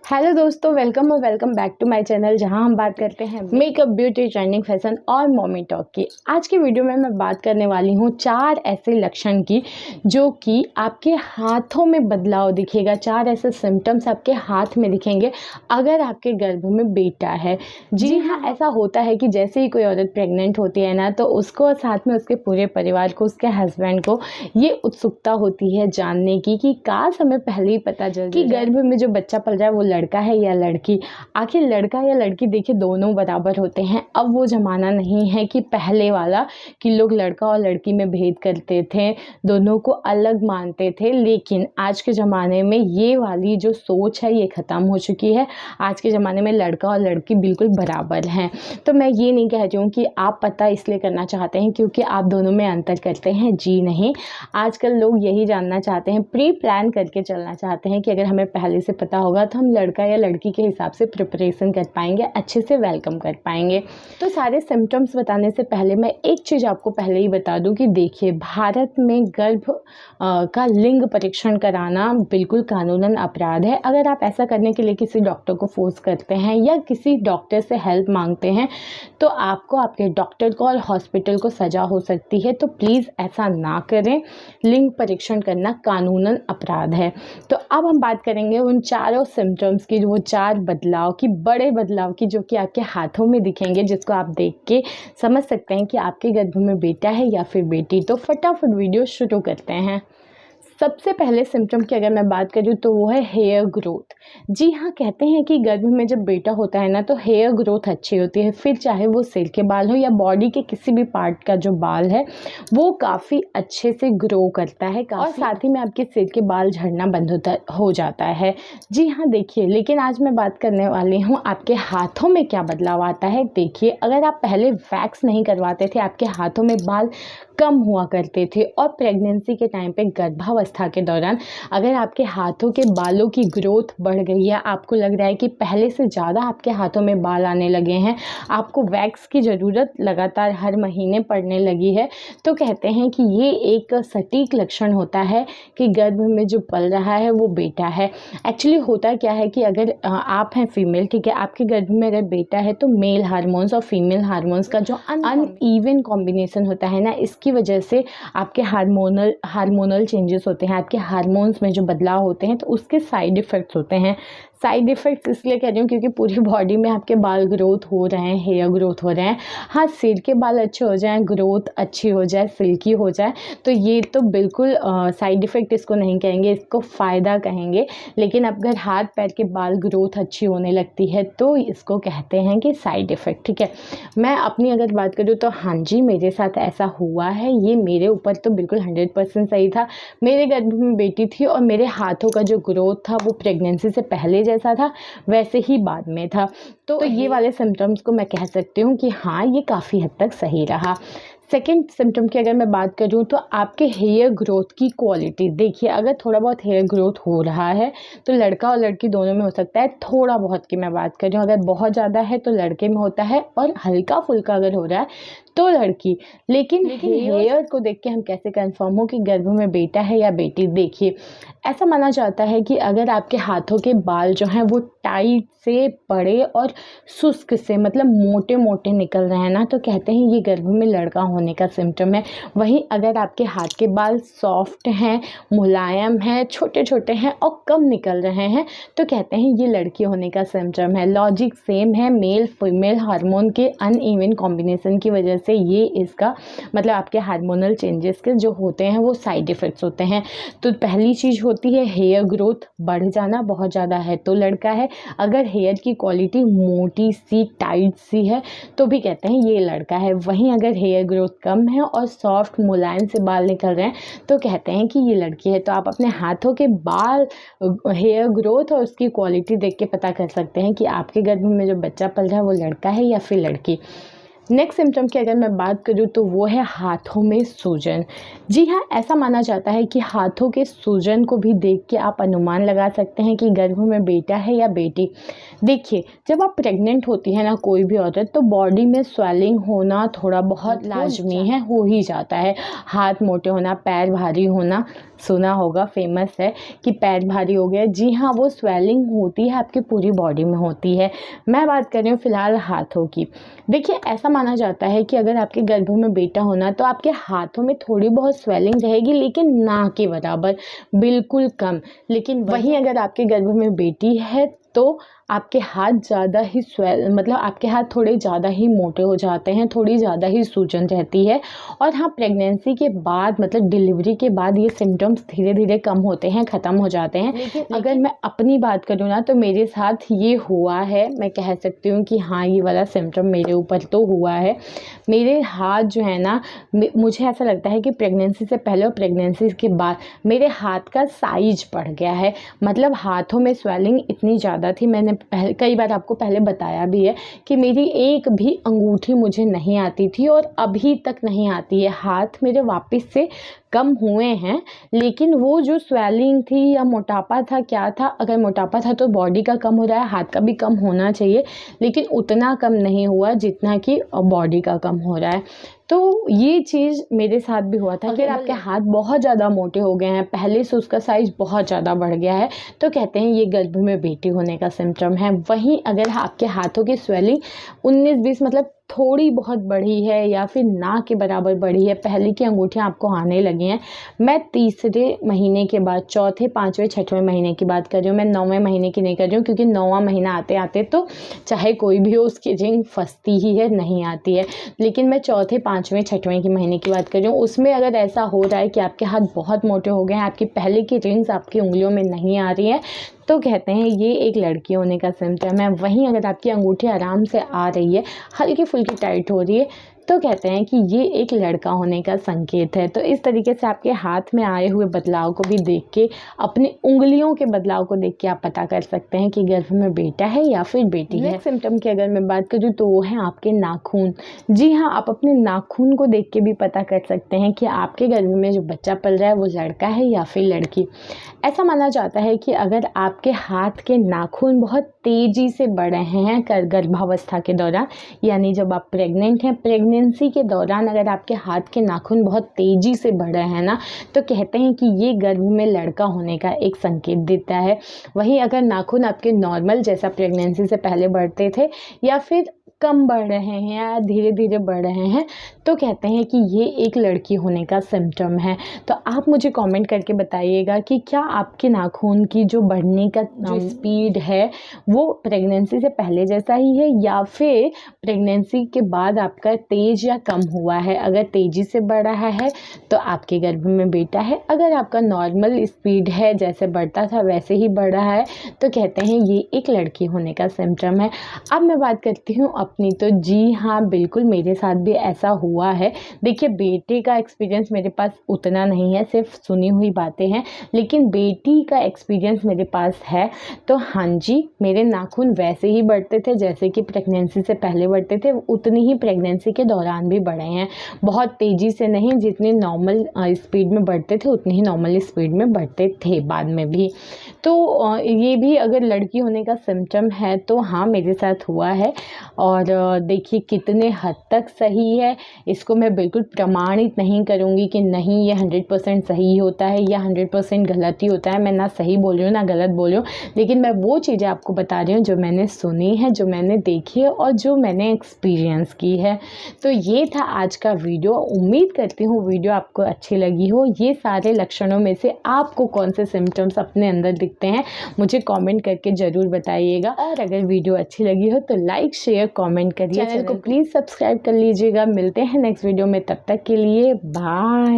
Hello दोस्तों, welcome और welcome back to my channel, जहां हम बात करते हैं मेकअप, ब्यूटी, ट्रेंडिंग, फैशन और मॉमी टॉक की। आज की वीडियो में मैं बात करने वाली हूं 4 ऐसे लक्षण की जो कि आपके हाथों में बदलाव दिखेगा। 4 ऐसे सिम्टम्स आपके हाथ में दिखेंगे अगर आपके गर्भ में बेटा है। जी हाँ, ऐसा होता है कि जैसे ही कोई औरत प्रेग्नेंट होती है ना, तो उसको साथ में उसके पूरे परिवार को, उसके हस्बैंड को ये उत्सुकता होती है जानने की कि काश हमें पहले ही पता चल कि गर्भ में जो बच्चा पल रहा है वो लड़का है या लड़की। आखिर लड़का या लड़की देखिए दोनों बराबर होते हैं। अब वो ज़माना नहीं है कि पहले वाला कि लोग लड़का और लड़की में भेद करते थे, दोनों को अलग मानते थे। लेकिन आज के ज़माने में ये वाली जो सोच है ये ख़त्म हो चुकी है। आज के ज़माने में लड़का और लड़की बिल्कुल बराबर हैं। तो मैं ये नहीं कह रही हूँ कि आप पता इसलिए करना चाहते हैं क्योंकि आप दोनों में अंतर करते हैं। जी नहीं, आजकल लोग यही जानना चाहते हैं, प्री प्लान करके चलना चाहते हैं कि अगर हमें पहले से पता होगा तो हम लड़का या लड़की के हिसाब से प्रिपरेशन कर पाएंगे, अच्छे से वेलकम कर पाएंगे। तो सारे सिम्टम्स बताने से पहले मैं एक चीज़ आपको पहले ही बता दूं कि देखिए, भारत में गर्भ का लिंग परीक्षण कराना बिल्कुल कानूनन अपराध है। अगर आप ऐसा करने के लिए किसी डॉक्टर को फोर्स करते हैं या किसी डॉक्टर से हेल्प मांगते हैं तो आपको, आपके डॉक्टर को और हॉस्पिटल को सज़ा हो सकती है। तो प्लीज़ ऐसा ना करें। लिंग परीक्षण करना कानूनन अपराध है। तो अब हम बात करेंगे उन चारों सिम्टम्स की, वो 4 बदलाव की, बड़े बदलाव की, जो कि आपके हाथों में दिखेंगे, जिसको आप देख के समझ सकते हैं कि आपके गर्भ में बेटा है या फिर बेटी। तो फटाफट वीडियो शुरू करते हैं। सबसे पहले सिम्टम की अगर मैं बात करूँ तो वो है हेयर ग्रोथ। जी हाँ, कहते हैं कि गर्भ में जब बेटा होता है ना तो हेयर ग्रोथ अच्छी होती है। फिर चाहे वो सिर के बाल हो या बॉडी के किसी भी पार्ट का जो बाल है वो काफ़ी अच्छे से ग्रो करता है और साथ ही में आपके सिर के बाल झड़ना बंद हो जाता है। जी हाँ, देखिए, लेकिन आज मैं बात करने वाली हूँ आपके हाथों में क्या बदलाव आता है। देखिए, अगर आप पहले वैक्स नहीं करवाते थे, आपके हाथों में बाल कम हुआ करते थे और प्रेगनेंसी के टाइम पे, गर्भावस्था के दौरान अगर आपके हाथों के बालों की ग्रोथ बढ़ गई है, आपको लग रहा है कि पहले से ज़्यादा आपके हाथों में बाल आने लगे हैं, आपको वैक्स की ज़रूरत लगातार हर महीने पड़ने लगी है, तो कहते हैं कि ये एक सटीक लक्षण होता है कि गर्भ में जो पल रहा है वो बेटा है। एक्चुअली होता क्या है कि अगर आप हैं फीमेल, ठीक है, आपके गर्भ में अगर बेटा है तो मेल हार्मोन्स और फीमेल हार्मोन्स का जो अनइवन कॉम्बिनेशन होता है ना, इसकी वजह से आपके हार्मोनल चेंजेस होते हैं, आपके हार्मोन्स में जो बदलाव होते हैं, तो उसके साइड इफ़ेक्ट्स होते हैं। साइड इफ़ेक्ट्स इसलिए कह रही हूँ क्योंकि पूरी बॉडी में आपके बाल ग्रोथ हो रहे हैं, हेयर ग्रोथ हो रहे हैं। हाँ, सिर के बाल अच्छे हो जाएं, ग्रोथ अच्छी हो जाए, सिल्की हो जाए, तो ये तो बिल्कुल साइड इफ़ेक्ट इसको नहीं कहेंगे, इसको फ़ायदा कहेंगे। लेकिन अब अगर हाथ पैर के बाल ग्रोथ अच्छी होने लगती है तो इसको कहते हैं कि साइड इफ़ेक्ट। ठीक है, मैं अपनी अगर बात करूँ तो हाँ जी, मेरे साथ ऐसा हुआ है। ये मेरे ऊपर तो बिल्कुल 100% सही था। मेरे गर्भ में बेटी थी और मेरे हाथों का जो ग्रोथ था वो प्रेगनेंसी से पहले जैसा था वैसे ही बाद में था। तो ये वाले सिम्टम्स को मैं कह सकती हूँ कि हाँ, ये काफ़ी हद तक सही रहा। सेकेंड सिम्टम की अगर मैं बात करूँ तो आपके हेयर ग्रोथ की क्वालिटी। देखिए, अगर थोड़ा बहुत हेयर ग्रोथ हो रहा है तो लड़का और लड़की दोनों में हो सकता है। थोड़ा बहुत की मैं बात कर रही हूँ, अगर बहुत ज़्यादा है तो लड़के में होता है और हल्का फुल्का अगर हो रहा है तो लड़की। लेकिन हेयर को देख के हम कैसे कंफर्म हो कि गर्भ में बेटा है या बेटी। देखिए, ऐसा माना जाता है कि अगर आपके हाथों के बाल जो हैं वो टाइट से, बड़े और शुष्क से, मतलब मोटे मोटे निकल रहे हैं ना, तो कहते हैं ये गर्भ में लड़का होने का सिम्टम है। वहीं अगर आपके हाथ के बाल सॉफ्ट हैं, मुलायम हैं, छोटे छोटे हैं और कम निकल रहे हैं तो कहते हैं ये लड़की होने का सिम्टम है। लॉजिक सेम है, मेल फीमेल हार्मोन के अनइवन कॉम्बिनेशन की वजह से ये इसका मतलब आपके हार्मोनल चेंजेस के जो होते हैं वो साइड इफ़ेक्ट्स होते हैं। तो पहली चीज़ होती है हेयर ग्रोथ बढ़ जाना, बहुत ज़्यादा है तो लड़का है। अगर हेयर की क्वालिटी मोटी सी, टाइट सी है तो भी कहते हैं ये लड़का है। वहीं अगर हेयर ग्रोथ कम है और सॉफ्ट मुलायम से बाल निकल रहे हैं तो कहते हैं कि ये लड़की है। तो आप अपने हाथों के बाल, हेयर ग्रोथ और उसकी क्वालिटी देख के पता कर सकते हैं कि आपके गर्भ में जो बच्चा पल रहा है वो लड़का है या फिर लड़की। नेक्स्ट सिम्टम की अगर मैं बात करूँ तो वो है हाथों में सूजन। जी हाँ, ऐसा माना जाता है कि हाथों के सूजन को भी देख के आप अनुमान लगा सकते हैं कि गर्भ में बेटा है या बेटी। देखिए, जब आप प्रेग्नेंट होती है ना कोई भी औरत, तो बॉडी में स्वेलिंग होना थोड़ा बहुत लाजमी है, हो ही जाता है। हाथ मोटे होना, पैर भारी होना सुना होगा, फेमस है कि पैर भारी हो गया। जी हाँ, वो स्वेलिंग होती है, आपकी पूरी बॉडी में होती है। मैं बात कर रही हूँ फ़िलहाल हाथों की। देखिए, ऐसा माना जाता है कि अगर आपके गर्भ में बेटा होना तो आपके हाथों में थोड़ी बहुत स्वेलिंग रहेगी, लेकिन ना के बराबर, बिल्कुल कम। लेकिन वहीं अगर आपके गर्भ में बेटी है तो आपके हाथ ज़्यादा ही मतलब आपके हाथ थोड़े ज़्यादा ही मोटे हो जाते हैं, थोड़ी ज़्यादा ही सूजन रहती है। और हाँ, प्रेगनेंसी के बाद मतलब डिलीवरी के बाद ये सिम्टम्स धीरे धीरे कम होते हैं, ख़त्म हो जाते हैं। लेकिन अगर मैं अपनी बात करूँ ना, तो मेरे साथ ये हुआ है। मैं कह सकती हूँ कि हाँ, ये वाला सिम्टम मेरे ऊपर तो हुआ है। मेरे हाथ जो है ना, मुझे ऐसा लगता है कि प्रेगनेंसी से पहले और प्रेगनेंसी के बाद मेरे हाथ का साइज बढ़ गया है। मतलब हाथों में स्वेलिंग इतनी ज़्यादा थी, मैंने कई बार आपको पहले बताया भी है कि मेरी एक भी अंगूठी मुझे नहीं आती थी और अभी तक नहीं आती है। हाथ मेरे वापस से कम हुए हैं, लेकिन वो जो स्वेलिंग थी या मोटापा था, क्या था, अगर मोटापा था तो बॉडी का कम हो रहा है, हाथ का भी कम होना चाहिए, लेकिन उतना कम नहीं हुआ जितना कि बॉडी का कम हो रहा है। तो ये चीज़ मेरे साथ भी हुआ था। अगर आपके हाथ बहुत ज़्यादा मोटे हो गए हैं, पहले से उसका साइज़ बहुत ज़्यादा बढ़ गया है, तो कहते हैं ये गर्भ में बेटी होने का सिम्टम है। वहीं अगर आपके हाथों की स्वेलिंग 19-20 मतलब थोड़ी बहुत बढ़ी है या फिर ना के बराबर बढ़ी है, पहले की अंगूठियाँ आपको आने लगी हैं। मैं तीसरे महीने के बाद, चौथे, पाँचवें, छठवें महीने की बात कर रही हूँ, मैं 9वें महीने की नहीं कर रही हूँ, क्योंकि 9वां महीना आते आते तो चाहे कोई भी हो उसकी रिंग फंसती ही है, नहीं आती है। लेकिन मैं चौथे, पाँचवें, छठवें की महीने की बात कर रही हूँ। उसमें अगर ऐसा हो रहा है कि आपके हाथ बहुत मोटे हो गए हैं, आपकी पहले की रिंग्स आपकी उंगलियों में नहीं आ रही हैं, तो कहते हैं ये एक लड़की होने का सिम्टम है। वहीं अगर आपकी अंगूठी आराम से आ रही है, हल्की फुल्की टाइट हो रही है, तो कहते हैं कि ये एक लड़का होने का संकेत है। तो इस तरीके से आपके हाथ में आए हुए बदलाव को भी देख के, अपनी उंगलियों के बदलाव को देख के आप पता कर सकते हैं कि गर्भ में बेटा है या फिर बेटी है। सिम्टम की अगर मैं बात करूँ तो वो है आपके नाखून। जी हाँ, आप अपने नाखून को देख के भी पता कर सकते हैं कि आपके गर्भ में जो बच्चा पल रहा है वो लड़का है या फिर लड़की। ऐसा माना जाता है कि अगर आपके हाथ के नाखून बहुत तेज़ी से बढ़ रहे हैं गर्भावस्था के दौरान, यानी जब आप प्रेग्नेंट हैं, प्रेगनेंसी के दौरान अगर आपके हाथ के नाखून बहुत तेज़ी से बढ़ रहे हैं ना, तो कहते हैं कि ये गर्भ में लड़का होने का एक संकेत देता है। वहीं अगर नाखून आपके नॉर्मल जैसा प्रेगनेंसी से पहले बढ़ते थे या फिर कम बढ़ रहे हैं या धीरे धीरे बढ़ रहे हैं, तो कहते हैं कि ये एक लड़की होने का सिम्टम है। तो आप मुझे कमेंट करके बताइएगा कि क्या आपके नाखून की जो बढ़ने का जो स्पीड है वो प्रेगनेंसी से पहले जैसा ही है या फिर प्रेगनेंसी के बाद आपका तेज़ या कम हुआ है। अगर तेज़ी से बढ़ रहा है तो आपके गर्भ में बेटा है, अगर आपका नॉर्मल स्पीड है, जैसे बढ़ता था वैसे ही बढ़ रहा है, तो कहते हैं ये एक लड़की होने का सिम्टम है। अब मैं बात करती हूँ अपनी, तो जी हाँ, बिल्कुल मेरे साथ भी ऐसा हुआ है। देखिए, बेटे का एक्सपीरियंस मेरे पास उतना नहीं है, सिर्फ सुनी हुई बातें हैं, लेकिन बेटी का एक्सपीरियंस मेरे पास है। तो हाँ जी, मेरे नाखून वैसे ही बढ़ते थे जैसे कि प्रेगनेंसी से पहले बढ़ते थे, उतनी ही प्रेगनेंसी के दौरान भी बढ़े हैं। बहुत तेज़ी से नहीं, जितनी नॉर्मल स्पीड में बढ़ते थे उतनी ही नॉर्मल स्पीड में बढ़ते थे बाद में भी। तो ये भी अगर लड़की होने का सिम्टम है तो हाँ, मेरे साथ हुआ है। और देखिए कितने हद तक सही है, इसको मैं बिल्कुल प्रमाणित नहीं करूँगी कि नहीं ये 100% सही होता है या 100% गलत ही होता है। मैं ना सही बोल रही हूँ ना गलत बोल रही हूँ, लेकिन मैं वो चीज़ें आपको बता रही हूँ जो मैंने सुनी है, जो मैंने देखी है और जो मैंने एक्सपीरियंस की है। तो ये था आज का वीडियो। उम्मीद करती हूँ वीडियो आपको अच्छी लगी हो। ये सारे लक्षणों में से आपको कौन से सिम्टम्स अपने अंदर दिखते हैं मुझे कमेंट करके ज़रूर बताइएगा। और अगर वीडियो अच्छी लगी हो तो लाइक, शेयर, कमेंट करिए। चैनल को प्लीज़ सब्सक्राइब कर लीजिएगा। मिलते हैं नेक्स्ट वीडियो में, तब तक के लिए बाय।